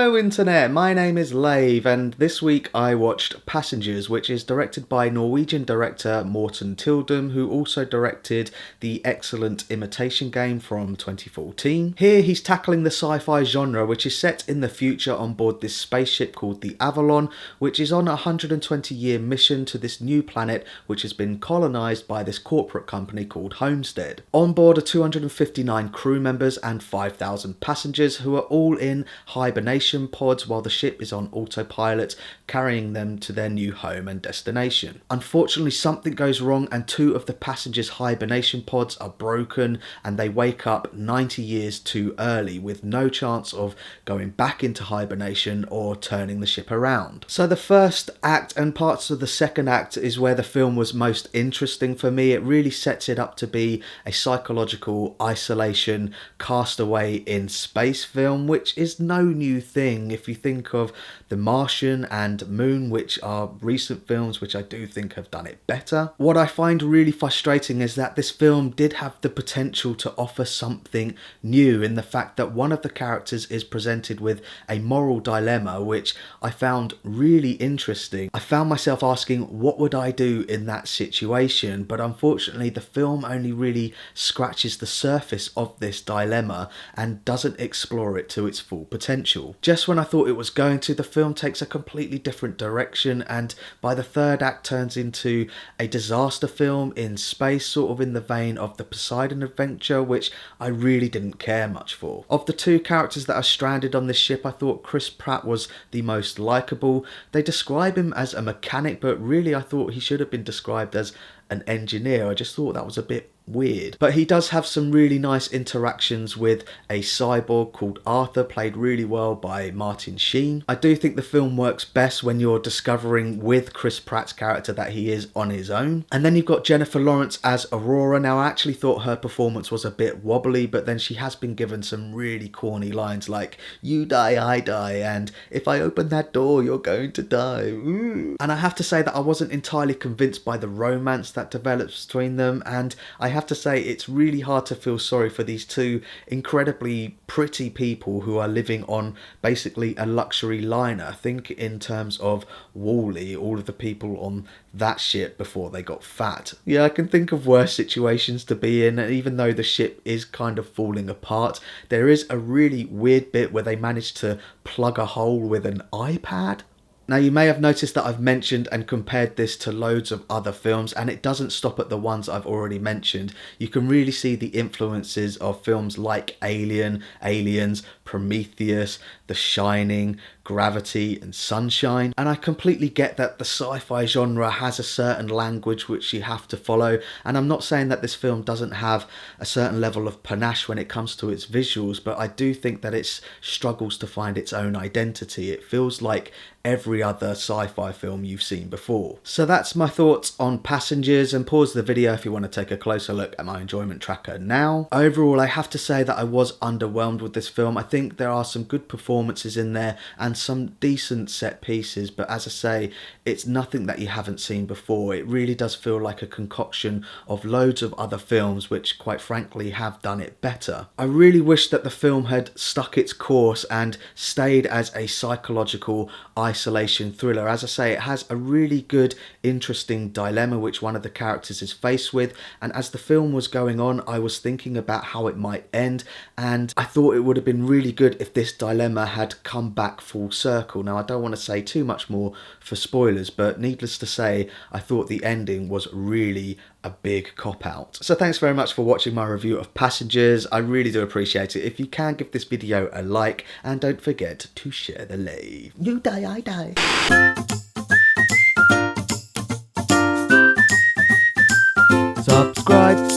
Hello Internet, my name is Lave and this week I watched Passengers, which is directed by Norwegian director Morten Tyldum, who also directed the excellent Imitation Game from 2014. Here he's tackling the sci-fi genre, which is set in the future on board this spaceship called the Avalon, which is on a 120-year mission to this new planet which has been colonised by this corporate company called Homestead. On board are 259 crew members and 5,000 passengers who are all in hibernation pods while the ship is on autopilot, carrying them to their new home and destination. Unfortunately, something goes wrong and two of the passengers' hibernation pods are broken and they wake up 90 years too early with no chance of going back into hibernation or turning the ship around. So the first act and parts of the second act is where the film was most interesting for me. It really sets it up to be a psychological isolation castaway in space film, which is no new thing if you think of The Martian and Moon, which are recent films which I do think have done it better. What I find really frustrating is that this film did have the potential to offer something new in the fact that one of the characters is presented with a moral dilemma which I found really interesting. I found myself asking, what would I do in that situation? But unfortunately the film only really scratches the surface of this dilemma and doesn't explore it to its full potential. Just when I thought it was going to, the film takes a completely different direction and by the third act turns into a disaster film in space, sort of in the vein of the Poseidon Adventure, which I really didn't care much for. Of the two characters that are stranded on this ship, I thought Chris Pratt was the most likeable. They describe him as a mechanic, but really I thought he should have been described as an engineer. I just thought that was a bit weird. But he does have some really nice interactions with a cyborg called Arthur, played really well by Sheen. I do think the film works best when you're discovering with Chris Pratt's character that he is on his own. And then you've got Jennifer Lawrence as Aurora. Now I actually thought her performance was a bit wobbly, but then she has been given some really corny lines like, "You die, I die," and "If I open that door, you're going to die." Ooh. And I have to say that I wasn't entirely convinced by the romance that develops between them, and I have to say it's really hard to feel sorry for these two incredibly pretty people who are living on basically a luxury liner. Think in terms of Wall-E, all of the people on that ship before they got fat. Yeah, I can think of worse situations to be in, and even though the ship is kind of falling apart, there is a really weird bit where they manage to plug a hole with an iPad. Now you may have noticed that I've mentioned and compared this to loads of other films, and it doesn't stop at the ones I've already mentioned. You can really see the influences of films like Alien, Aliens, Prometheus, The Shining, Gravity and Sunshine, and I completely get that the sci-fi genre has a certain language which you have to follow, and I'm not saying that this film doesn't have a certain level of panache when it comes to its visuals, but I do think that it struggles to find its own identity. It feels like every other sci-fi film you've seen before. So that's my thoughts on Passengers, and pause the video if you want to take a closer look at my enjoyment tracker now. Overall, I have to say that I was underwhelmed with this film. I think there are some good performances in there and some decent set pieces, but as I say, it's nothing that you haven't seen before. It really does feel like a concoction of loads of other films which quite frankly have done it better. I really wish that the film had stuck its course and stayed as a psychological isolation thriller. As I say, it has a really good, interesting dilemma which one of the characters is faced with, and as the film was going on, I was thinking about how it might end, and I thought it would have been really good if this dilemma had come back full circle. Now I don't want to say too much more for spoilers, but needless to say, I thought the ending was really a big cop-out. So thanks very much for watching my review of Passengers. I really do appreciate it. If you can, give this video a like and don't forget to share the lave. You die, I die. Subscribe.